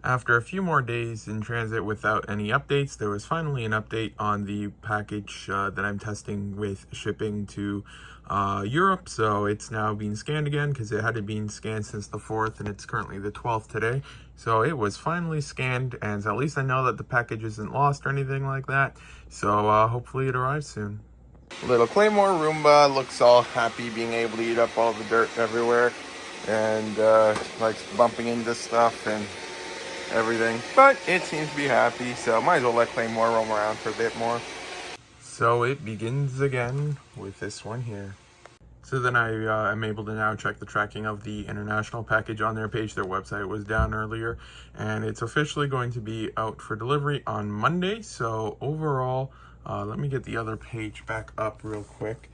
After a few more days in transit without any updates, there was finally an update on the package that I'm testing with shipping to Europe. So it's now being scanned again because it hadn't been scanned since the 4th, and it's currently the 12th today. So it was finally scanned, and at least I know that the package isn't lost or anything like that. So hopefully it arrives soon. Little Claymore Roomba looks all happy being able to eat up all the dirt everywhere, and likes bumping into stuff and everything, but it seems to be happy, so might as well let Claymore roam around for a bit more. So it begins again with this one here. So then I am able to now check the tracking of the international package on their page. Their website was down earlier, and it's officially going to be out for delivery on Monday. So overall, let me get the other page back up real quick.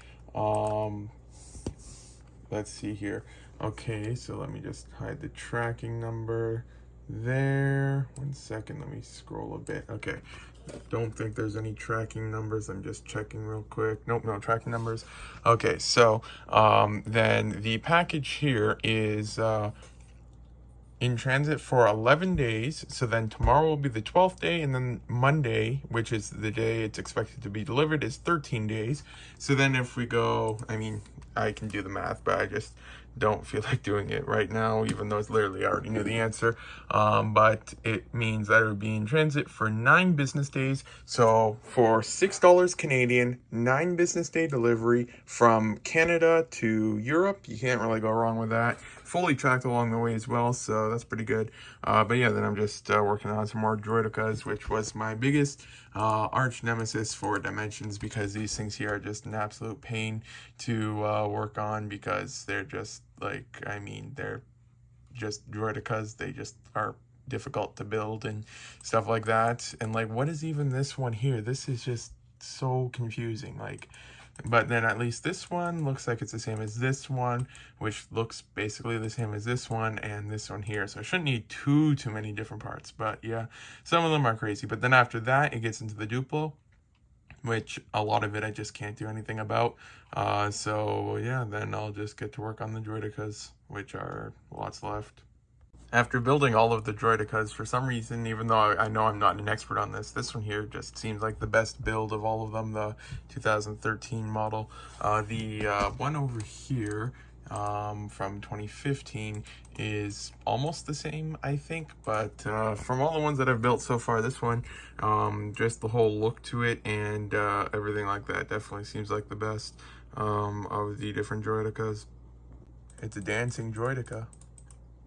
Let's see here. Okay, so let me just hide the tracking number there. 1 second, let me scroll a bit. Okay, don't think there's any tracking numbers. I'm just checking real quick. Nope, no tracking numbers. Okay, so then the package here is in transit for 11 days. So then tomorrow will be the 12th day, and then Monday, which is the day it's expected to be delivered, is 13 days. So then if we go, I mean, I can do the math, but I just don't feel like doing it right now, even though it's literally I already knew the answer. But it means that it would be in transit for 9 business days. So for $6 Canadian, 9 business day delivery from Canada to Europe. You can't really go wrong with that. Fully tracked along the way as well, so that's pretty good. But yeah, then I'm just working on some more Droidicas, which was my biggest arch nemesis for Dimensions, because these things here are just an absolute pain to work on, because they're just like, I mean, they're just Droidicas. They just are difficult to build and stuff like that. And like, what is even this one here? This is just so confusing. Like, but then at least this one looks like it's the same as this one, which looks basically the same as this one and this one here. So I shouldn't need too many different parts. But yeah, some of them are crazy. But then after that, it gets into the Duplo, which a lot of it I just can't do anything about. So yeah, then I'll just get to work on the Droidicas, which are lots left. After building all of the Droidicas, for some reason, even though I know I'm not an expert on this one here just seems like the best build of all of them, the 2013 model. The one over here from 2015 is almost the same, I think, but from all the ones that I've built so far, this one, just the whole look to it and everything like that definitely seems like the best of the different Droidicas. It's a dancing Droidica.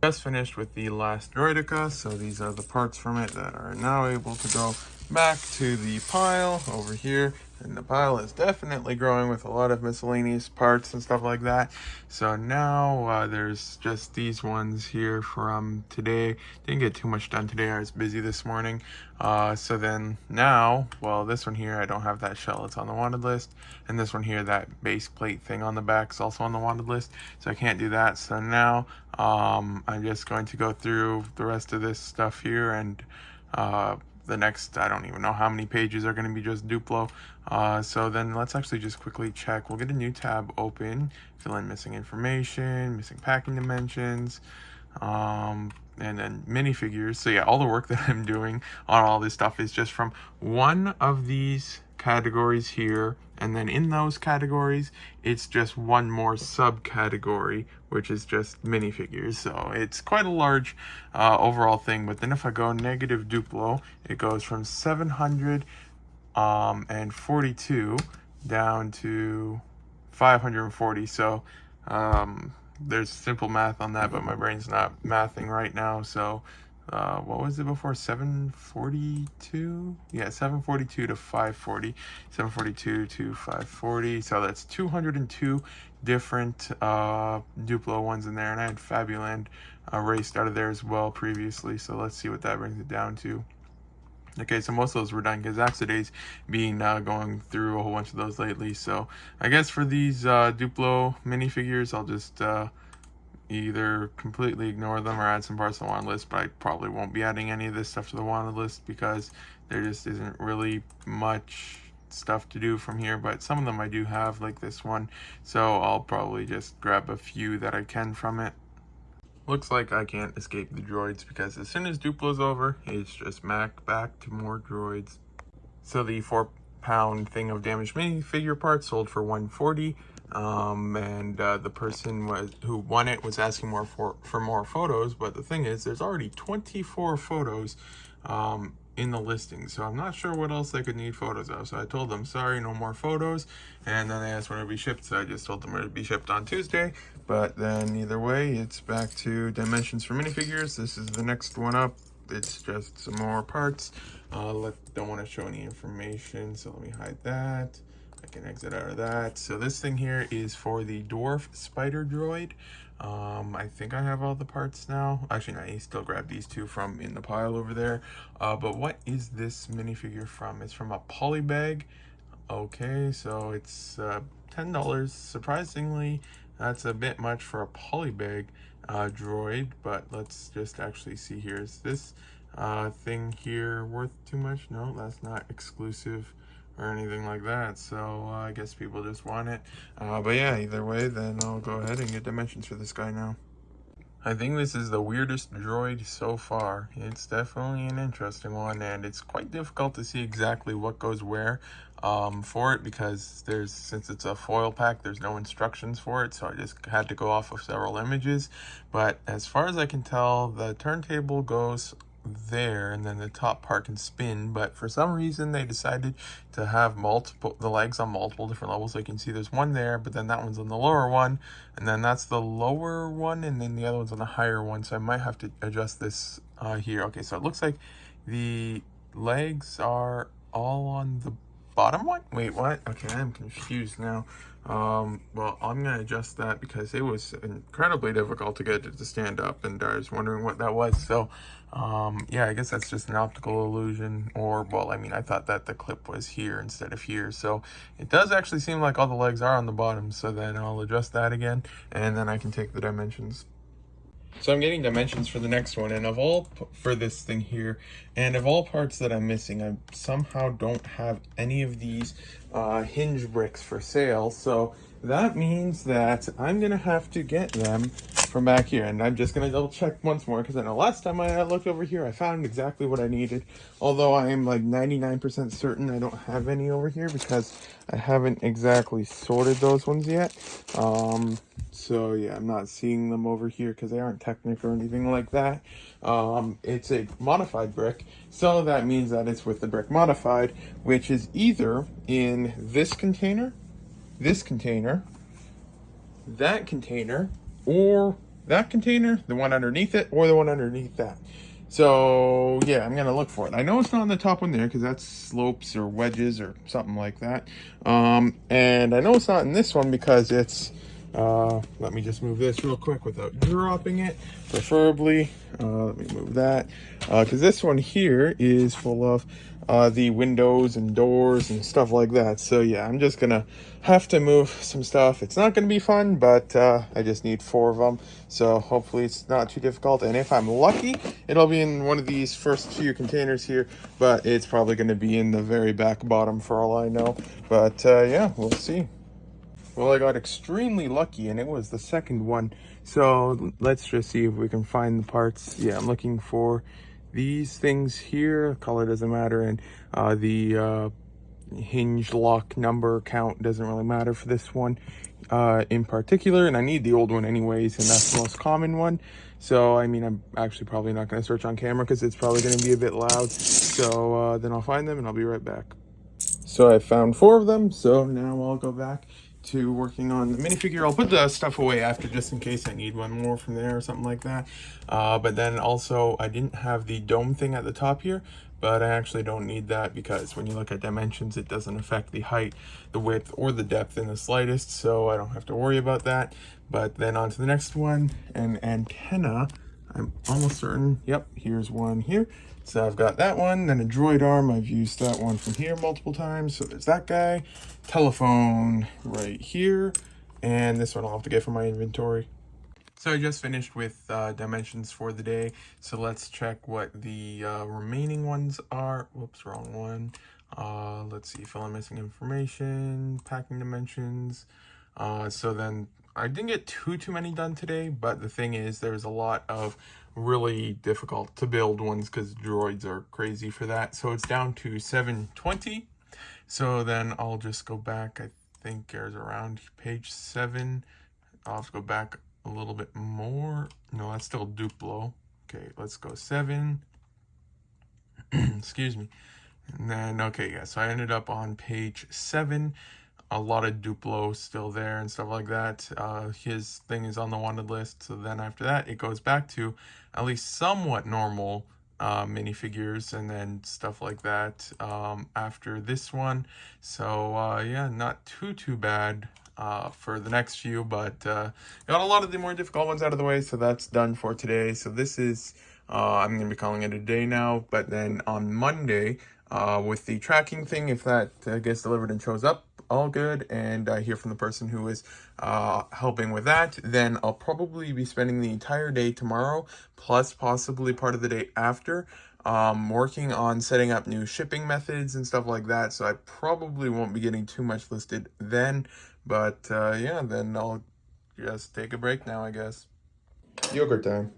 Just finished with the last Droidica, so these are the parts from it that are now able to go back to the pile over here, and the pile is definitely growing with a lot of miscellaneous parts and stuff like that. So now there's just these ones here from today. Didn't get too much done today, I was busy this morning. So then now, well, this one here, I don't have that shell, it's on the wanted list, and this one here, that base plate thing on the back, is also on the wanted list, so I can't do that. So now I'm just going to go through the rest of this stuff here, and the next, I don't even know how many pages are going to be just Duplo. So then let's actually just quickly check. We'll get a new tab open, fill in missing information, missing packing dimensions, and then minifigures. So yeah, all the work that I'm doing on all this stuff is just from one of these categories here, and then in those categories it's just one more subcategory, which is just minifigures. So it's quite a large overall thing. But then if I go negative Duplo, it goes from 742 down to 540. So there's simple math on that, but my brain's not mathing right now. So what was it before? 742? Yeah, 742 to 540. 742 to 540. So that's 202 different Duplo ones in there. And I had Fabuland erased out of there as well previously. So let's see what that brings it down to. Okay, so most of those were done because Axiday's been going through a whole bunch of those lately. So I guess for these Duplo minifigures, I'll just either completely ignore them or add some parts to the wanted list, but I probably won't be adding any of this stuff to the wanted list because there just isn't really much stuff to do from here. But some of them I do have, like this one, so I'll probably just grab a few that I can from it. Looks like I can't escape the droids because as soon as Duplow's over, it's just back to more droids. So the 4-pound thing of damaged minifigure parts sold for $140. And the person who won it was asking for more photos, but the thing is, there's already 24 photos in the listing, so I'm not sure what else they could need photos of. So I told them, sorry, no more photos. And then they asked when it would be shipped, so I just told them it would be shipped on Tuesday. But then either way, it's back to Dimensions for minifigures. This is the next one up. It's just some more parts. Don't want to show any information, so let me hide that. I can exit out of that. So this thing here is for the dwarf spider droid. I think I have all the parts now. Actually, no, I still grab these two from in the pile over there. But what is this minifigure from? It's from a polybag. Okay, so it's $10. Surprisingly, that's a bit much for a polybag droid, but let's just actually see here. Is this thing here worth too much? No, that's not exclusive or anything like that, so I guess people just want it. But yeah, either way, then I'll go ahead and get dimensions for this guy now. I think this is the weirdest droid so far. It's definitely an interesting one, and it's quite difficult to see exactly what goes where for it, because since it's a foil pack, there's no instructions for it, so I just had to go off of several images. But as far as I can tell, the turntable goes there, and then the top part can spin, but for some reason they decided to have the legs on multiple different levels. So you can see there's one there, but then that one's on the lower one, and then that's the lower one, and then the other one's on the higher one. So I might have to adjust this here. Okay, so it looks like the legs are all on the bottom one. Wait, what? Okay, I'm confused now. Well, I'm gonna adjust that because it was incredibly difficult to get it to stand up, and I was wondering what that was. So yeah, I guess that's just an optical illusion, or, well, I mean, I thought that the clip was here instead of here. So it does actually seem like all the legs are on the bottom. So then I'll adjust that again, and then I can take the dimensions. So I'm getting dimensions for the next one, and for this thing here, and of all parts that I'm missing, I somehow don't have any of these hinge bricks for sale. So that means that I'm gonna have to get them from back here, and I'm just gonna double check once more, because I know last time I looked over here, I found exactly what I needed. Although I am like 99% certain I don't have any over here, because I haven't exactly sorted those ones yet. So yeah, I'm not seeing them over here because they aren't Technic or anything like that. It's a modified brick, so that means that it's with the brick modified, which is either in this container, that container, or that container, the one underneath it, or the one underneath that. So yeah, I'm gonna look for it. I know it's not on the top one there because that's slopes or wedges or something like that. And I know it's not in this one because it's let me just move this real quick without dropping it, preferably. Let me move that, because this one here is full of the windows and doors and stuff like that. So yeah, I'm just gonna have to move some stuff. It's not gonna be fun, but I just need 4 of them, so hopefully it's not too difficult. And if I'm lucky, it'll be in one of these first few containers here, but it's probably gonna be in the very back bottom for all I know. But yeah, we'll see. Well, I got extremely lucky, and it was the second one. So let's just see if we can find the parts. Yeah, I'm looking for these things here. Color doesn't matter, and the hinge lock number count doesn't really matter for this one in particular. And I need the old one anyways, and that's the most common one. So, I mean, I'm actually probably not going to search on camera because it's probably going to be a bit loud. So then I'll find them, and I'll be right back. So I found 4 of them, so now I'll go back to working on the minifigure. I'll put the stuff away after, just in case I need one more from there or something like that. But then also, I didn't have the dome thing at the top here, but I actually don't need that because when you look at dimensions, it doesn't affect the height, the width, or the depth in the slightest, so I don't have to worry about that. But then on to the next one, an antenna. I'm almost certain, yep, here's one here. So I've got that one, then a droid arm. I've used that one from here multiple times. So there's that guy. Telephone right here. And this one I'll have to get from my inventory. So I just finished with dimensions for the day. So let's check what the remaining ones are. Whoops, wrong one. Let's see, fill in missing information, packing dimensions. So then I didn't get too many done today, but the thing is there's a lot of really difficult to build ones because droids are crazy for that. So it's down to 720. So then I'll just go back. I think there's around page 7. I'll have to go back a little bit more. No, that's still Duplo. Okay, let's go 7. Excuse me. And then, okay, yeah, so I ended up on page 7. A lot of Duplo still there and stuff like that. His thing is on the wanted list. So then after that, it goes back to at least somewhat normal minifigures and then stuff like that after this one. So yeah, not too bad for the next few, but got a lot of the more difficult ones out of the way. So that's done for today. So this is I'm gonna be calling it a day now. But then on Monday, with the tracking thing, if that gets delivered and shows up, all good, and I hear from the person who is helping with that, then I'll probably be spending the entire day tomorrow, plus possibly part of the day after, working on setting up new shipping methods and stuff like that. So I probably won't be getting too much listed then, but yeah, then I'll just take a break now, I guess. Yogurt time.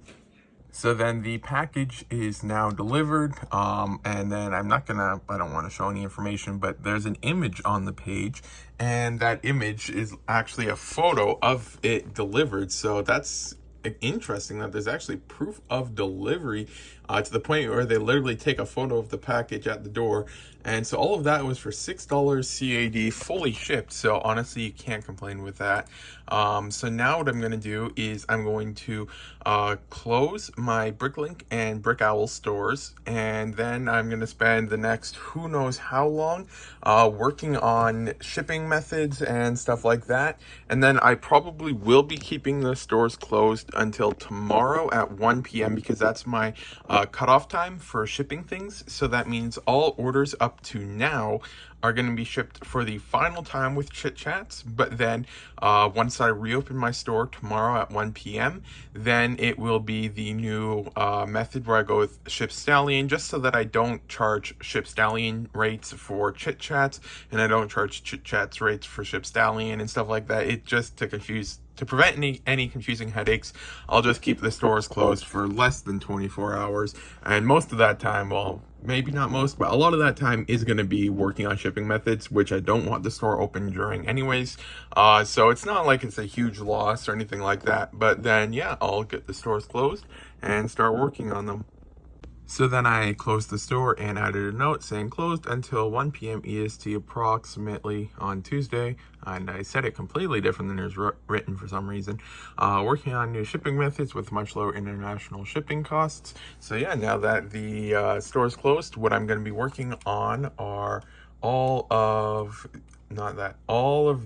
So then the package is now delivered, and then I don't want to show any information, but there's an image on the page, and that image is actually a photo of it delivered. So that's interesting that there's actually proof of delivery to the point where they literally take a photo of the package at the door. And so all of that was for $6 CAD, fully shipped. So honestly, you can't complain with that. So now what I'm going to do is I'm going to close my Bricklink and Brick Owl stores, and then I'm going to spend the next who knows how long working on shipping methods and stuff like that. And then I probably will be keeping the stores closed until tomorrow at 1 p.m. because that's my cutoff time for shipping things. So that means all orders up to now are going to be shipped for the final time with Chit Chats. But then once I reopen my store tomorrow at 1 p.m., then it will be the new method where I go with Ship Stallion, just so that I don't charge Ship Stallion rates for Chit Chats, and I don't charge Chit Chats rates for Ship Stallion and stuff like that. It just to prevent any confusing headaches, I'll just keep the stores closed for less than 24 hours. And most of that time, well, maybe not most, but a lot of that time is going to be working on shipping methods, which I don't want the store open during anyways. So it's not like it's a huge loss or anything like that. But then, yeah, I'll get the stores closed and start working on them. So then I closed the store and added a note saying closed until 1 p.m. EST approximately on Tuesday. And I said it completely different than it was written for some reason. Working on new shipping methods with much lower international shipping costs. So yeah, now that the store is closed, what I'm going to be working on are all of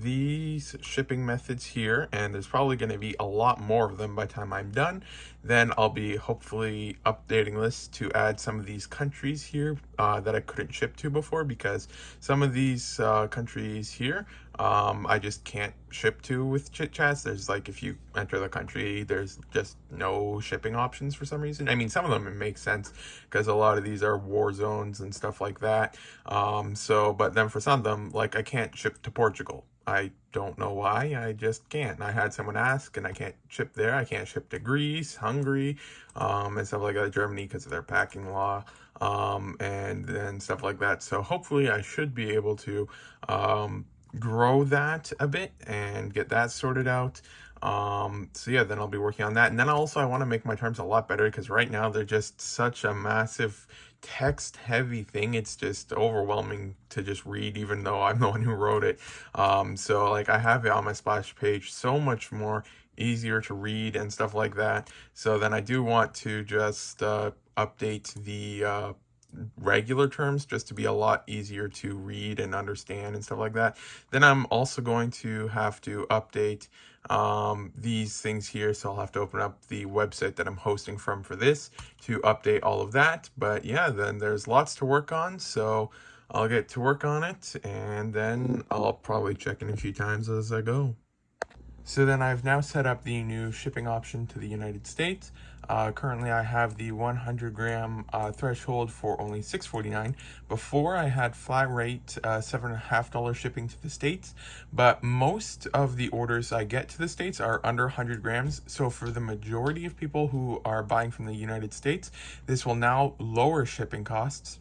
these shipping methods here, and there's probably going to be a lot more of them by the time I'm done. Then I'll be hopefully updating this to add some of these countries here that I couldn't ship to before, because some of these countries here I just can't ship to with Chit Chats. There's like, if you enter the country, there's just no shipping options for some reason. I mean, some of them it makes sense because a lot of these are war zones and stuff like that. But then for some of them, like, I can't ship to Portugal. I don't know why, I just can't. I had someone ask, and I can't ship there. I can't ship to Greece, Hungary, and stuff like that, Germany, because of their packing law, and then stuff like that. So hopefully I should be able to grow that a bit and get that sorted out. So yeah, then I'll be working on that. And then also I want to make my terms a lot better, because right now they're just such a massive text heavy thing. It's just overwhelming to just read, even though I'm the one who wrote it. So like, I have it on my splash page, so much more easier to read and stuff like that. So then I do want to just update the regular terms just to be a lot easier to read and understand and stuff like that. Then I'm also going to have to update these things here, so I'll have to open up the website that I'm hosting from for this to update all of that. But yeah, then there's lots to work on, so I'll get to work on it, and then I'll probably check in a few times as I go. So then I've now set up the new shipping option to the United States. Currently I have the 100 gram threshold for only $6.49. Before I had flat rate $7.50 shipping to the States, but most of the orders I get to the States are under 100 grams. So for the majority of people who are buying from the United States, this will now lower shipping costs.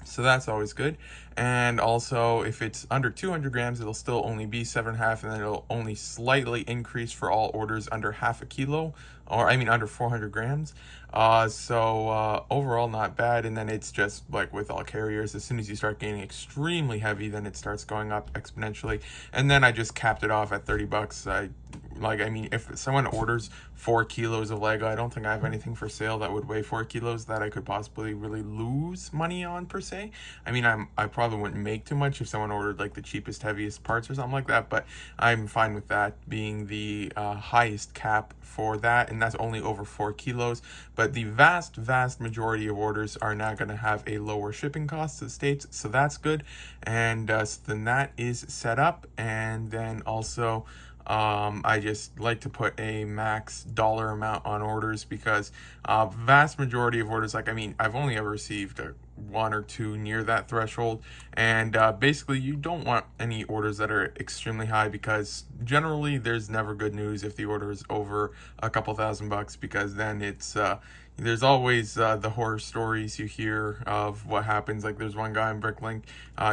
So that's always good. And also, if it's under 200 grams, it'll still only be 7.5, and then it'll only slightly increase for all orders under half a kilo, or I mean under 400 grams. Overall, not bad. And then it's just like with all carriers, as soon as you start getting extremely heavy, then it starts going up exponentially. And then I just capped it off at $30. I mean, if someone orders 4 kilos of Lego, I don't think I have anything for sale that would weigh 4 kilos that I could possibly really lose money on per se. I mean, I probably wouldn't make too much if someone ordered like the cheapest, heaviest parts or something like that, but I'm fine with that being the highest cap for that, and that's only over 4 kilos. But the vast majority of orders are now going to have a lower shipping cost to the States, so that's good. And so then that is set up, and then also I just like to put a max dollar amount on orders because vast majority of orders, like, I mean, I've only ever received one or two near that threshold, and basically you don't want any orders that are extremely high, because generally there's never good news if the order is over a couple $1,000, because then it's there's always the horror stories you hear of what happens. Like there's one guy in Bricklink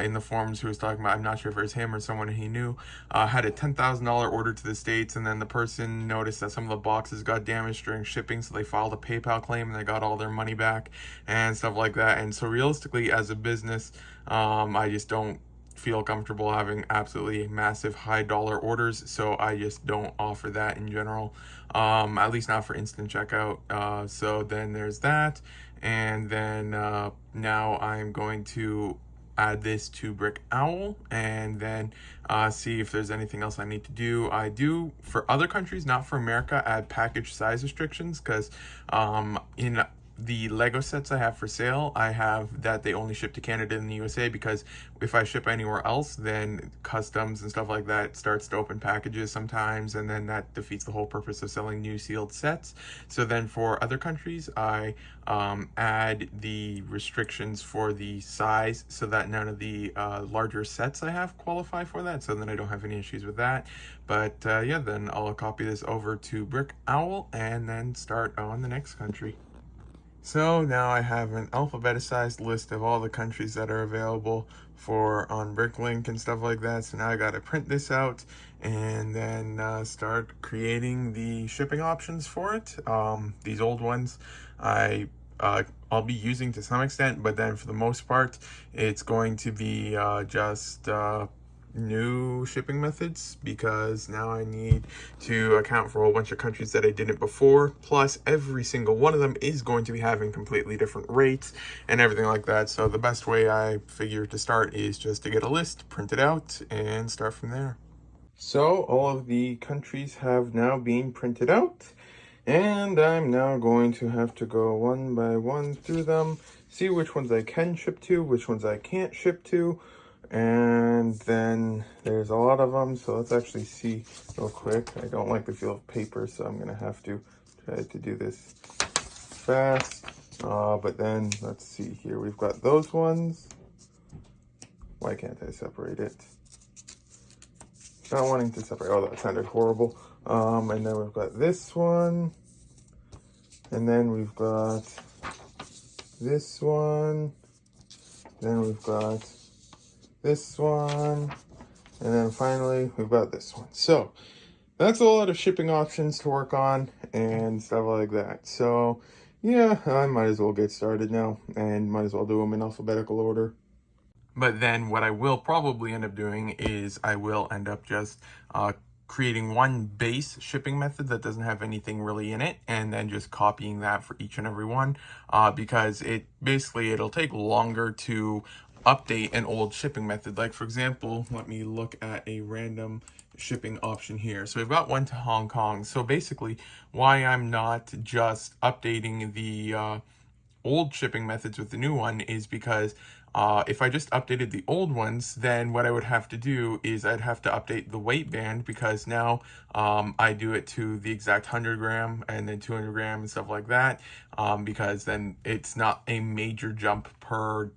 in the forums who was talking about, I'm not sure if it was him or someone he knew, had a $10,000 order to the States, and then the person noticed that some of the boxes got damaged during shipping, so they filed a PayPal claim and they got all their money back and stuff like that. And so realistically, as a business, I just don't feel comfortable having absolutely massive high dollar orders, so I just don't offer that in general, at least not for instant checkout. So then there's that, and then now I'm going to add this to Brick Owl, and then see if there's anything else I need to do. I do for other countries, not for America, add package size restrictions, because in the Lego sets I have for sale, I have that they only ship to Canada and the USA, because if I ship anywhere else, then customs and stuff like that starts to open packages sometimes, and then that defeats the whole purpose of selling new sealed sets. So then for other countries, I add the restrictions for the size so that none of the larger sets I have qualify for that, so then I don't have any issues with that. But yeah, then I'll copy this over to Brick Owl and then start on the next country. So now I have an alphabetized list of all the countries that are available for on Bricklink and stuff like that. So now I got to print this out and then start creating the shipping options for it. These old ones I'll be using to some extent, but then for the most part, it's going to be just new shipping methods, because now I need to account for a whole bunch of countries that I didn't before, plus every single one of them is going to be having completely different rates and everything like that. So the best way I figure to start is just to get a list, print it out, and start from there. So all of the countries have now been printed out, and I'm now going to have to go one by one through them, see which ones I can ship to, which ones I can't ship to. And then there's a lot of them, so let's actually see real quick. I don't like the feel of paper, so I'm gonna have to try to do this fast. But then let's see here. We've got those ones. Why can't I separate it? Not wanting to separate. Oh, that sounded horrible. And then we've got this one, and then we've got this one, then we've got this one, and then finally we've got this one. So that's a lot of shipping options to work on and stuff like that. So yeah, I might as well get started now, and might as well do them in alphabetical order. But then what I will probably end up doing is I will end up just creating one base shipping method that doesn't have anything really in it, and then just copying that for each and every one, because it'll take longer to update an old shipping method. Like for example, let me look at a random shipping option here. So we've got one to Hong Kong. So basically why I'm not just updating the old shipping methods with the new one is because If I just updated the old ones, then what I would have to do is I'd have to update the weight band, because now I do it to the exact 100 gram and then 200 gram and stuff like that, because then it's not a major jump per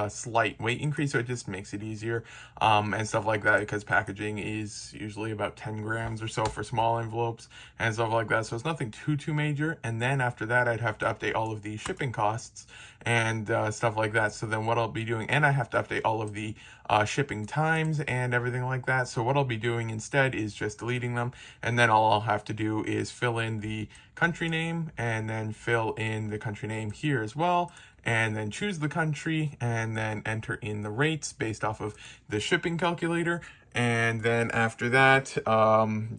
slight weight increase, so it just makes it easier, and stuff like that, because packaging is usually about 10 grams or so for small envelopes and stuff like that, so it's nothing too major. And then after that, I'd have to update all of the shipping costs and stuff like that. So then what I'll be doing, and I have to update all of the shipping times and everything like that. So what I'll be doing instead is just deleting them, and then all I'll have to do is fill in the country name, and then fill in the country name here as well, and then choose the country, and then enter in the rates based off of the shipping calculator. And then after that,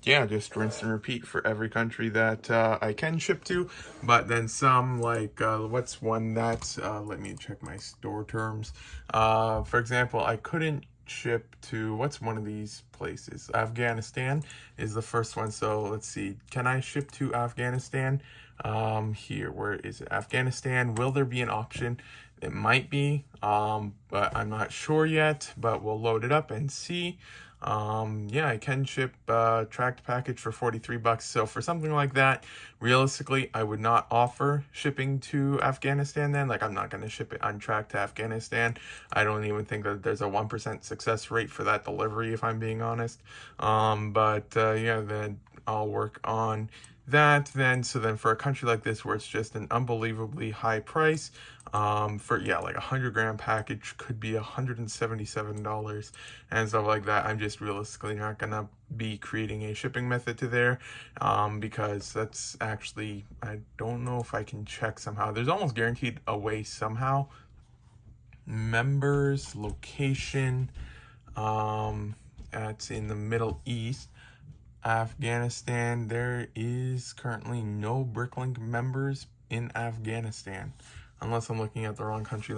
yeah, just rinse and repeat for every country that I can ship to. But then some, like, what's one that, let me check my store terms. For example, I couldn't ship to, what's one of these places? Afghanistan is the first one. So let's see, can I ship to Afghanistan? Here, where is it? Afghanistan. Will there be an option? It might be, but I'm not sure yet, but we'll load it up and see. Yeah, I can ship tracked package for 43 bucks. So for something like that, realistically, I would not offer shipping to Afghanistan then. Like, I'm not going to ship it untracked to Afghanistan. I don't even think that there's a 1% success rate for that delivery, if I'm being honest. Yeah, then I'll work on that then. So then for a country like this where it's just an unbelievably high price, for, yeah, like 100 gram package could be $177 and stuff like that, I'm just realistically not gonna be creating a shipping method to there, because that's actually, I don't know if I can check somehow. There's almost guaranteed a way somehow. Members, location, that's in the Middle East. Afghanistan, there is currently no Bricklink members in Afghanistan, unless I'm looking at the wrong country,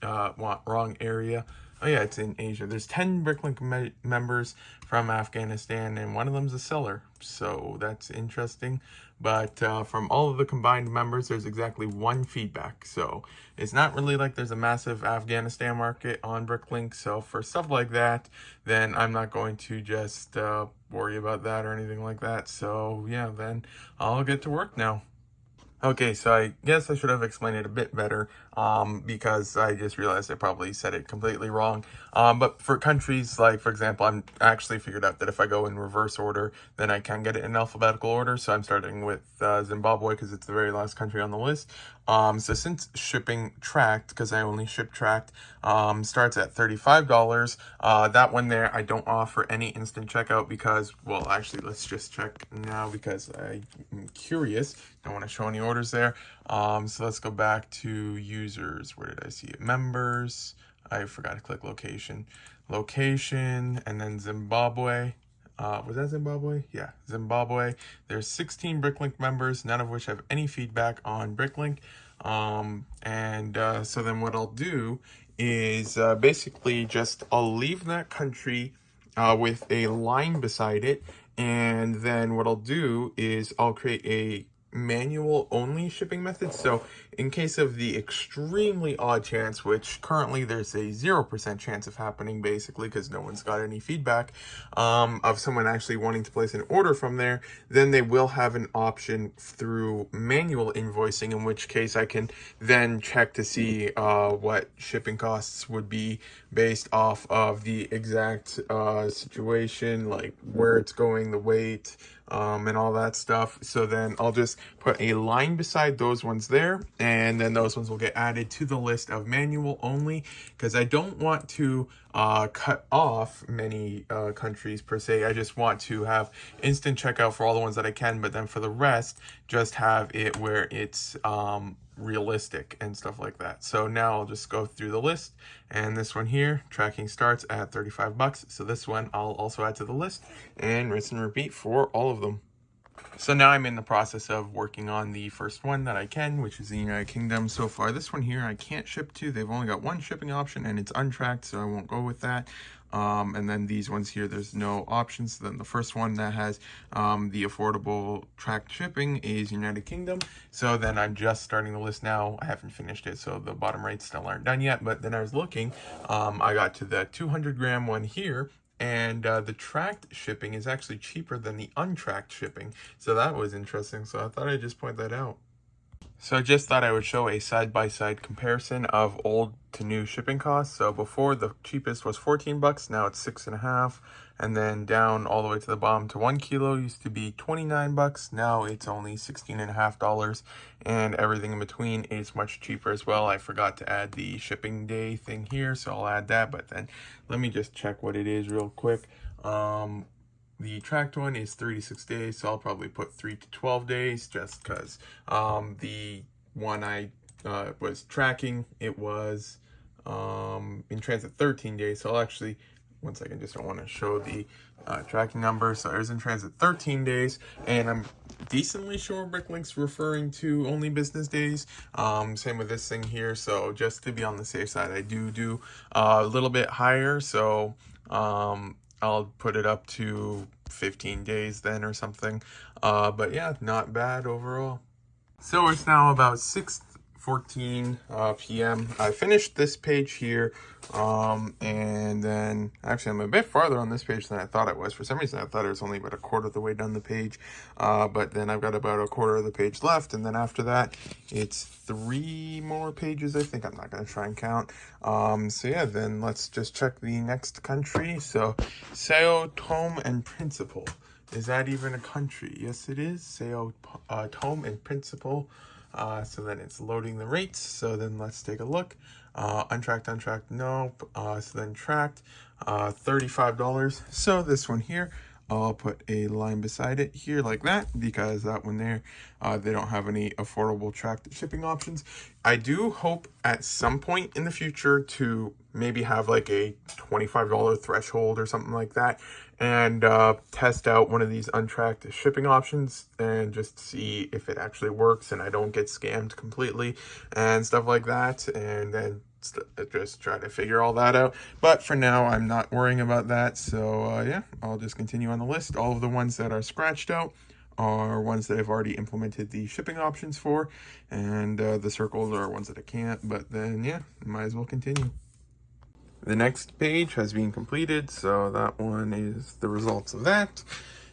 wrong area. Oh yeah, it's in Asia. There's 10 Bricklink members from Afghanistan, and one of them's a seller, so that's interesting. But from all of the combined members, there's exactly one feedback. So it's not really like there's a massive Afghanistan market on Bricklink. So for stuff like that, then I'm not going to just worry about that or anything like that. So yeah, then I'll get to work now. Okay, so I guess I should have explained it a bit better, because I just realized I probably said it completely wrong. But for countries, like, for example, I'm actually figured out that if I go in reverse order, then I can get it in alphabetical order. So I'm starting with Zimbabwe, because it's the very last country on the list. So since shipping tracked, because I only ship tracked, starts at $35, that one there, I don't offer any instant checkout because, well, actually, let's just check now because I'm curious. Don't want to show any orders there. So let's go back to users. Where did I see it? Members. I forgot to click location. Location, and then Zimbabwe. Was that Zimbabwe? Yeah, Zimbabwe. There's 16 Bricklink members, none of which have any feedback on Bricklink. So then what I'll do is basically just I'll leave that country with a line beside it, and then what I'll do is I'll create a manual only shipping method. So in case of the extremely odd chance, which currently there's a 0% chance of happening, basically because no one's got any feedback, of someone actually wanting to place an order from there, then they will have an option through manual invoicing, in which case I can then check to see what shipping costs would be based off of the exact situation, like where it's going, the weight, and all that stuff. So then I'll just put a line beside those ones there, and then those ones will get added to the list of manual only, because I don't want to cut off many countries per se. I just want to have instant checkout for all the ones that I can, but then for the rest, just have it where it's realistic and stuff like that. So now I'll just go through the list, and this one here, tracking starts at 35 bucks. So this one I'll also add to the list and rinse and repeat for all of them. So now I'm in the process of working on the first one that I can, which is the United Kingdom. So far, this one here I can't ship to. They've only got one shipping option and it's untracked, so I won't go with that. And then these ones here, there's no options. So then the first one that has the affordable tracked shipping is United Kingdom. So then I'm just starting the list now. I haven't finished it, so the bottom rates still aren't done yet. But then I was looking, I got to the 200-gram one here, and the tracked shipping is actually cheaper than the untracked shipping. So that was interesting. So I thought I'd just point that out. So I just thought I would show a side-by-side comparison of old to new shipping costs. So before, the cheapest was 14 bucks, now it's 6.5. And then down all the way to the bottom to 1 kilo used to be 29 bucks. Now it's only $16.50. And everything in between is much cheaper as well. I forgot to add the shipping day thing here, so I'll add that. But then let me just check what it is real quick. The tracked one is 36 days, so I'll probably put 3 to 12 days just because the one I was tracking, it was in transit 13 days. So I'll actually, one second, just don't want to show the tracking number. So it was in transit 13 days, and I'm decently sure Bricklink's referring to only business days. Same with this thing here. So just to be on the safe side, I do a little bit higher. So I'll put it up to 15 days then or something. But yeah, not bad overall. So it's now about 6:14 p.m. I finished this page here, and then actually I'm a bit farther on this page than I thought it was. For some reason I thought it was only about a quarter of the way down the page, but then I've got about a quarter of the page left, and then after that it's 3 more pages, I think. I'm not going to try and count. So yeah, then let's just check the next country. So Sao Tome and Principe. Is that even a country? Yes, it is. Sao Tome and Principe. So then it's loading the rates. So then let's take a look. Untracked, no. So then tracked, $35. So this one here, I'll put a line beside it here like that, because that one there, they don't have any affordable tracked shipping options. I do hope at some point in the future to maybe have like a $25 threshold or something like that, and test out one of these untracked shipping options and just see if it actually works and I don't get scammed completely and stuff like that, and then just try to figure all that out. But for now, I'm not worrying about that. So yeah, I'll just continue on the list. All of the ones that are scratched out are ones that I've already implemented the shipping options for, and the circles are ones that I can't. But then yeah, might as well continue. The next page has been completed, so that one is the results of that.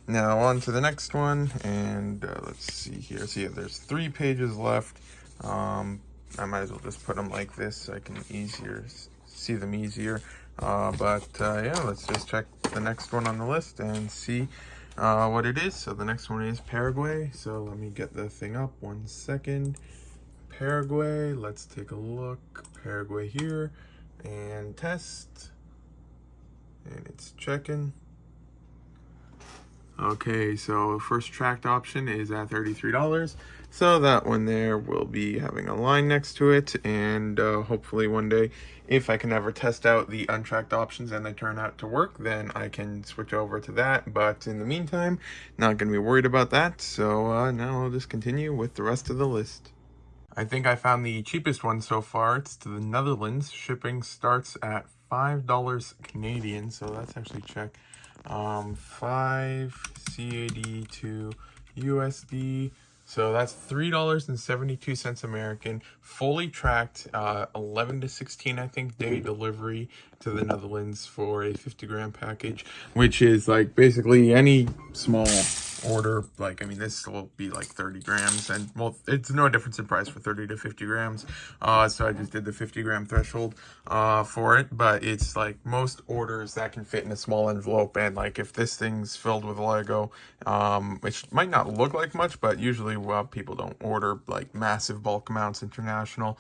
Now on to the next one, and let's see here. So yeah, there's 3 pages left. I might as well just put them like this so I can see them easier. But yeah, let's just check the next one on the list and see what it is. So the next one is Paraguay. So let me get the thing up, 1 second. Paraguay, let's take a look. Paraguay here, and test, and it's checking. Okay, so first tracked option is at $33. So that one there will be having a line next to it, and hopefully one day, if I can ever test out the untracked options and they turn out to work, then I can switch over to that. But in the meantime, not going to be worried about that. So now I'll just continue with the rest of the list. I think I found the cheapest one so far. It's to the Netherlands. Shipping starts at $5 Canadian, so let's actually check. 5 CAD to USD. So that's $3.72 American, fully tracked, 11 to 16, I think, day delivery to the Netherlands for a 50-gram package, which is like basically any small order. Like, I mean, this will be like 30 grams, and well, it's no difference in price for 30 to 50 grams. So I just did the 50-gram threshold for it, but it's like most orders that can fit in a small envelope. And like if this thing's filled with Lego, which might not look like much, but usually people don't order like massive bulk amounts international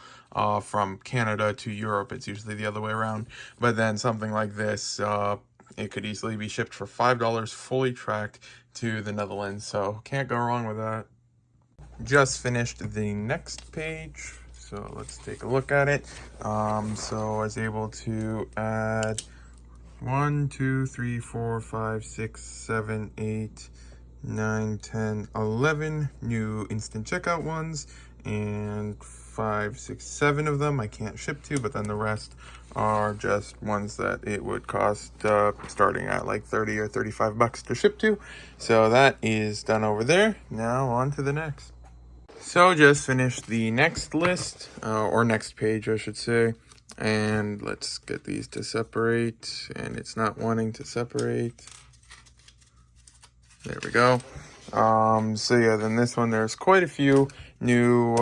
from Canada to Europe. It's usually the other way around. But then something like this, it could easily be shipped for $5 fully tracked to the Netherlands, so can't go wrong with that. Just finished the next page, so let's take a look at it. So I was able to add 1, 2, 3, 4, 5, 6, 7, 8, 9, 10, 11 new instant checkout ones, and 5, 6, 7 of them I can't ship to, but then the rest are just ones that it would cost starting at like 30 or 35 bucks to ship to. So that is done over there. Now on to the next. So just finished the next list, or next page I should say, and let's get these to separate, and it's not wanting to separate. There we go. So yeah, then this one, there's quite a few new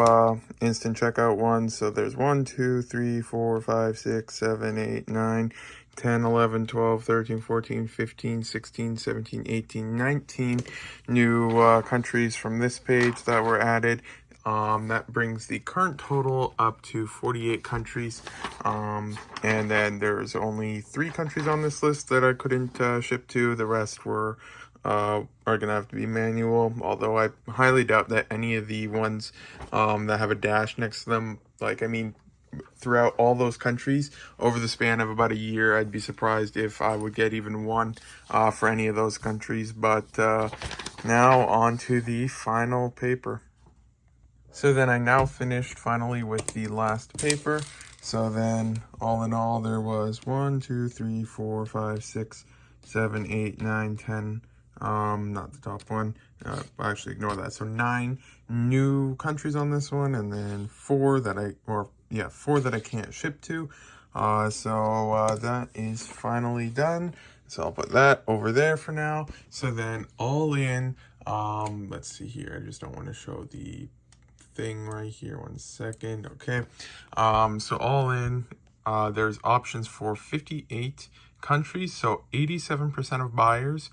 instant checkout ones. So there's 1, 2, 3, 4, 5, 6, 7, 8, 9, 10, 11, 12, 13, 14, 15, 16, 17, 18, 19 new countries from this page that were added. That brings the current total up to 48 countries. And then there's only 3 countries on this list that I couldn't ship to. The rest were are gonna have to be manual, although I highly doubt that any of the ones that have a dash next to them, like, I mean, throughout all those countries over the span of about a year, I'd be surprised if I would get even one for any of those countries. But now on to the final paper. So then I now finished finally with the last paper. So then all in all, there was 1, 2, 3, 4, 5, 6, 7, 8, 9, 10, not the top one, actually ignore that. So 9 new countries on this one, and then 4 that I can't ship to. So that is finally done. So I'll put that over there for now. So then all in, let's see here. I just don't want to show the thing right here. 1 second. Okay. So all in, there's options for 58 countries. So 87% of buyers,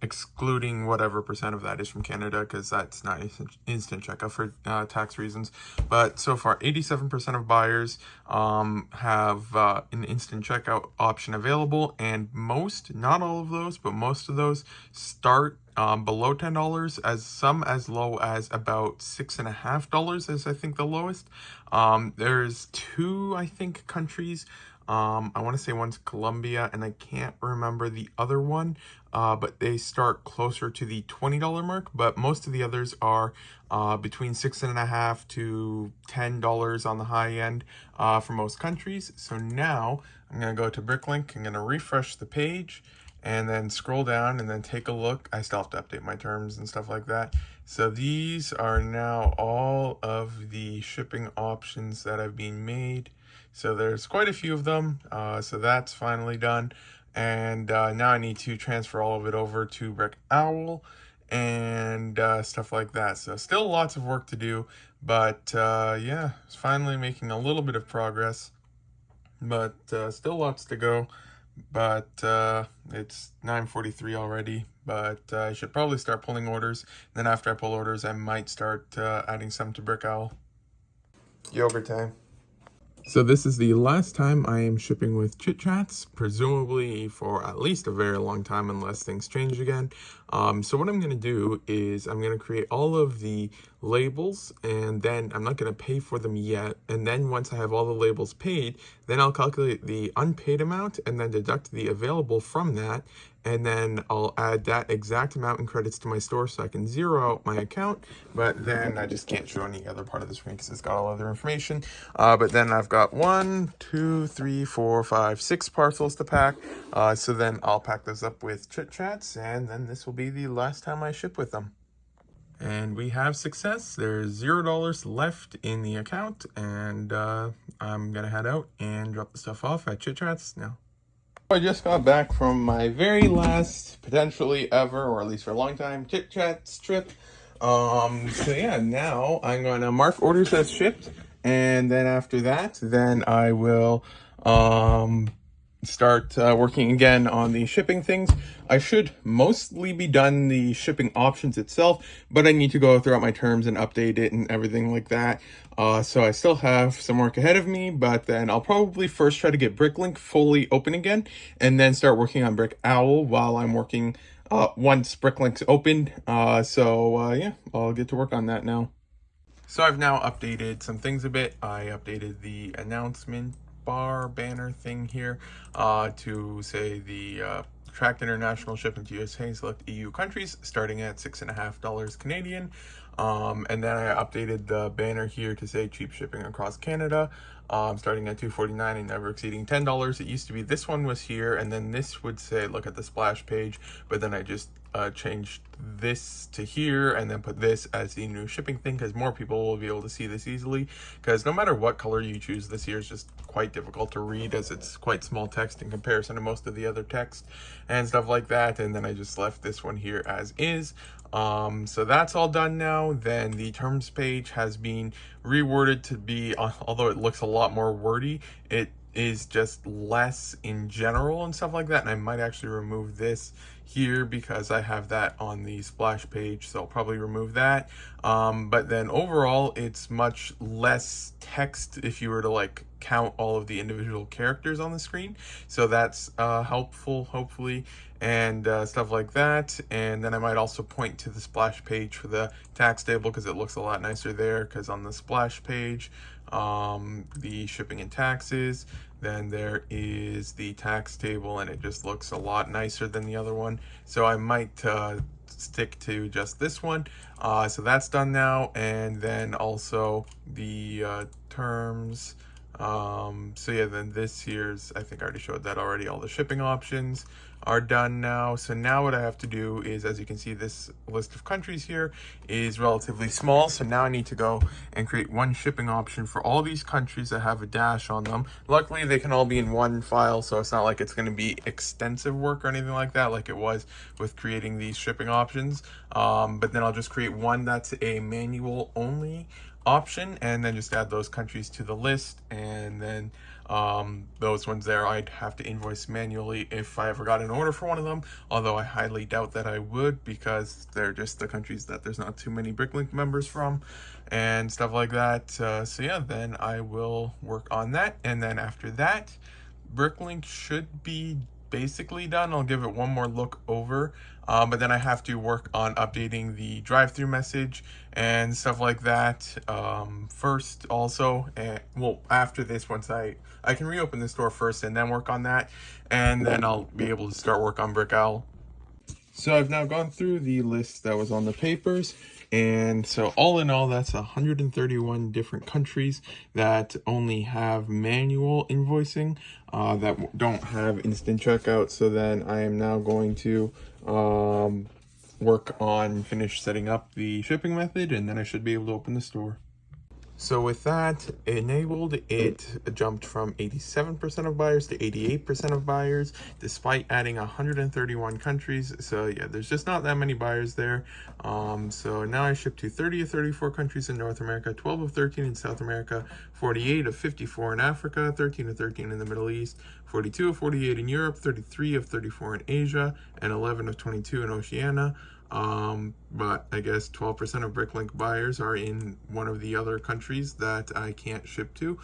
excluding whatever percent of that is from Canada, because that's not instant checkout for tax reasons. But so far, 87% of buyers have an instant checkout option available, and most, not all of those, but most of those start below $10, as low as about $6.50 is I think the lowest. There's 2, I think, countries. I want to say one's Colombia, and I can't remember the other one, but they start closer to the $20 mark, but most of the others are between $6.50 to $10 on the high end for most countries. So now I'm going to go to Bricklink. I'm going to refresh the page and then scroll down and then take a look. I still have to update my terms and stuff like that. So these are now all of the shipping options that have been made. So there's quite a few of them. So that's finally done. And now I need to transfer all of it over to Brickowl and stuff like that. So still lots of work to do, but yeah, it's finally making a little bit of progress, but still lots to go. But it's 9:43 already, but I should probably start pulling orders. Then after I pull orders, I might start adding some to Brickowl. Yogurt time. So this is the last time I am shipping with Chit Chats, presumably for at least a very long time unless things change again. So what I'm going to do is I'm going to create all of the labels, and then I'm not going to pay for them yet. And then once I have all the labels paid, then I'll calculate the unpaid amount and then deduct the available from that. And then I'll add that exact amount in credits to my store so I can zero out my account. But then I just can't show any other part of the screen because it's got all other information. But then I've got 1, 2, 3, 4, 5, 6 parcels to pack. So then I'll pack those up with Chit Chats, and then this will be the last time I ship with them. And we have success. There's $0 left in the account, and I'm gonna head out and drop the stuff off at Chit Chats now. I just got back from my very last, potentially ever, or at least for a long time, Chit Chats trip. So yeah, now I'm gonna mark orders as shipped, and then after that, then I will start working again on the shipping things. I should mostly be done the shipping options itself, but I need to go throughout my terms and update it and everything like that. So I still have some work ahead of me, but then I'll probably first try to get Bricklink fully open again, and then start working on Brickowl while I'm working once Bricklink's opened. Yeah, I'll get to work on that now. So I've now updated some things a bit. I updated the announcement bar banner thing here to say the tracked international shipment to USA, select EU countries, starting at $6.50 Canadian. And then I updated the banner here to say cheap shipping across Canada, starting at $2.49 and never exceeding $10. It used to be this one was here, and then this would say look at the splash page, but then I just changed this to here and then put this as the new shipping thing, because more people will be able to see this easily, because no matter what color you choose, this here is just quite difficult to read as it's quite small text in comparison to most of the other text and stuff like that. And then I just left this one here as is. So that's all done now. Then the terms page has been reworded to be, although it looks a lot more wordy, it is just less in general and stuff like that. And I might actually remove this here because I have that on the splash page, so I'll probably remove that. But then overall it's much less text if you were to like count all of the individual characters on the screen, so that's helpful hopefully, and stuff like that. And then I might also point to the splash page for the tax table, because it looks a lot nicer there, because on the splash page the shipping and taxes, then there is the tax table, and it just looks a lot nicer than the other one. So I might stick to just this one. So that's done now. And then also the terms. So yeah, then this here's, I think I already showed that already. All the shipping options are done now. So now what I have to do is, as you can see, this list of countries here is relatively small. So now I need to go and create one shipping option for all these countries that have a dash on them. Luckily, they can all be in one file, so it's not like it's going to be extensive work or anything like that, like it was with creating these shipping options. But then I'll just create one that's a manual only option, and then just add those countries to the list. And then those ones there I'd have to invoice manually if I ever got an order for one of them, although I highly doubt that I would, because they're just the countries that there's not too many Bricklink members from and stuff like that. So yeah, then I will work on that, and then after that Bricklink should be basically done. I'll give it one more look over, but then I have to work on updating the drive-through message and stuff like that first also. And well, after this, once I can reopen the store first and then work on that, and then I'll be able to start work on Brick Owl. So I've now gone through the list that was on the papers, and so all in all, that's 131 different countries that only have manual invoicing, that don't have instant checkout. So then I am now going to work on finish setting up the shipping method, and then I should be able to open the store. So with that enabled, it jumped from 87% of buyers to 88% of buyers, despite adding 131 countries. So yeah, there's just not that many buyers there. So now I ship to 30 of 34 countries in North America, 12 of 13 in South America, 48 of 54 in Africa, 13 of 13 in the Middle East, 42 of 48 in Europe, 33 of 34 in Asia, and 11 of 22 in Oceania. But I guess 12% of Bricklink buyers are in one of the other countries that I can't ship to.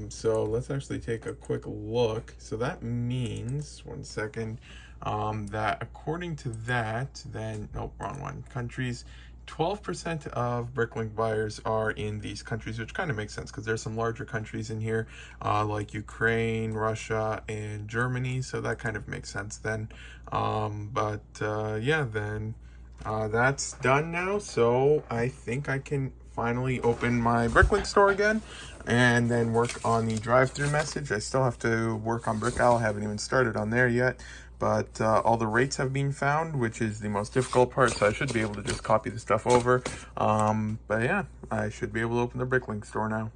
So let's actually take a quick look. So that means, one second, that according to that, then, nope, wrong one, countries, 12% of Bricklink buyers are in these countries, which kind of makes sense because there's some larger countries in here, like Ukraine, Russia, and Germany, so that kind of makes sense then. Yeah, then that's done now, so I think I can finally open my Bricklink store again and then work on the drive-through message. I still have to work on Brick Owl, I haven't even started on there yet. But all the rates have been found, which is the most difficult part, so I should be able to just copy the stuff over. But yeah, I should be able to open the Bricklink store now.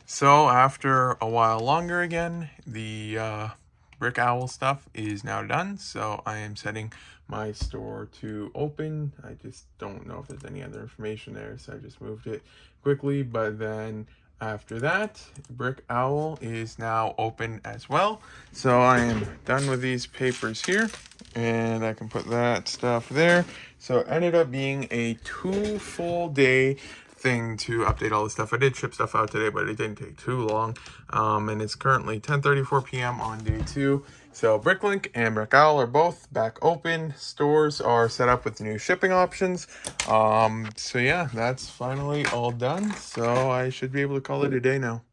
So after a while longer again, the Brick Owl stuff is now done. So I am setting my store to open. I just don't know if there's any other information there, so I just moved it quickly. But then after that, Brick Owl is now open as well. So I am done with these papers here, and I can put that stuff there. So it ended up being a 2 full day thing to update all the stuff. I did ship stuff out today, but it didn't take too long. And it's currently 10:34 p.m. on day 2. So Bricklink and Brick Owl are both back open. Stores are set up with new shipping options. So yeah, that's finally all done. So I should be able to call it a day now.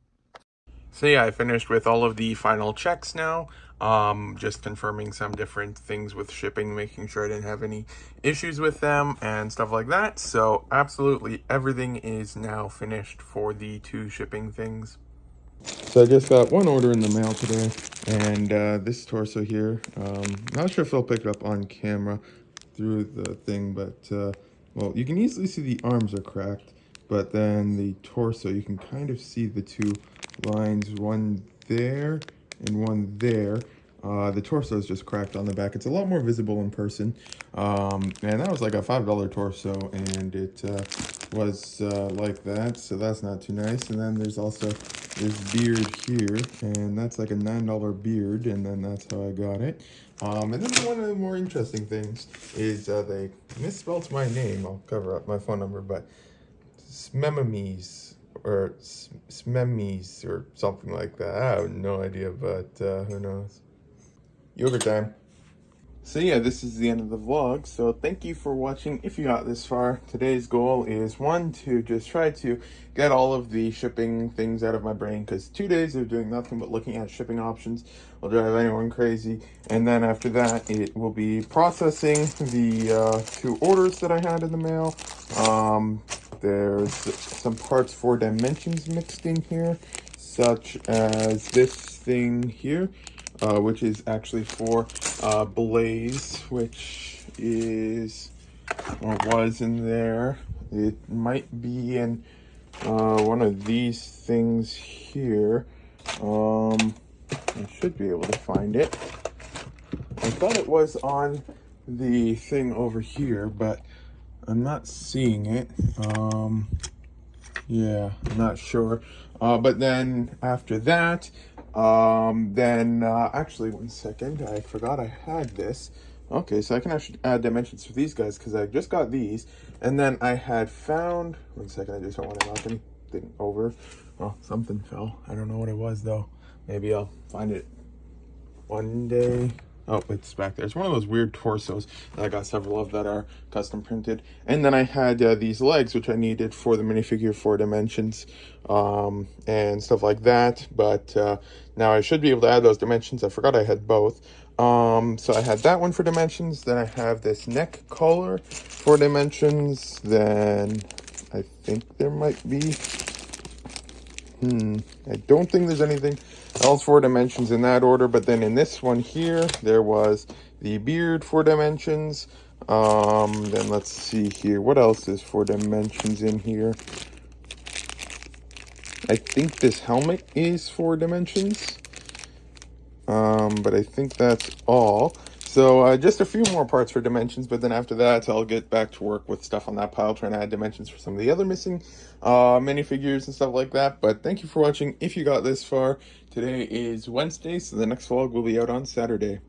So yeah, I finished with all of the final checks now. just confirming some different things with shipping, making sure I didn't have any issues with them and stuff like that. So absolutely everything is now finished for the 2 shipping things. So I just got one order in the mail today, and this torso here, not sure if I'll pick it up on camera through the thing, but well, you can easily see the arms are cracked, but then the torso, you can kind of see the 2 lines, one there and one there. The torso is just cracked on the back. It's a lot more visible in person, and that was like a $5 torso, and it was like that, so that's not too nice. And then there's also this beard here, and that's like a $9 beard, and then that's how I got it. And then one of the more interesting things is they misspelled my name. I'll cover up my phone number, but Smememes or Smemes or something like that. I have no idea, but who knows. Yogurt time. So yeah, this is the end of the vlog. So thank you for watching. If you got this far, today's goal is 1, to just try to get all of the shipping things out of my brain, because 2 days of doing nothing but looking at shipping options will drive anyone crazy. And then after that, it will be processing the 2 orders that I had in the mail. There's some parts for dimensions mixed in here, such as this thing here. Which is actually for Blaze, which is, or was in there. It might be in one of these things here. I should be able to find it. I thought it was on the thing over here, but I'm not seeing it. Yeah, I'm not sure. But then after that, actually 1 second, I forgot I had this. Okay, so I can actually add dimensions for these guys, because I just got these, and then I had found, 1 second, I just don't want to knock anything over. Oh, something fell. I don't know what it was though. Maybe I'll find it one day. Oh, it's back there. It's one of those weird torsos that I got several of that are custom printed. And then I had these legs, which I needed for the minifigure 4 dimensions, and stuff like that. But now I should be able to add those dimensions. I forgot I had both. So I had that one for dimensions. Then I have this neck collar for dimensions. Then I think there might be... I don't think there's anything else 4 dimensions in that order, but then in this one here, there was the beard 4 dimensions. Then let's see here, what else is 4 dimensions in here? I think this helmet is 4 dimensions, but I think that's all. So just a few more parts for dimensions, but then after that, I'll get back to work with stuff on that pile, trying to add dimensions for some of the other missing minifigures and stuff like that. But thank you for watching. If you got this far, today is Wednesday, so the next vlog will be out on Saturday.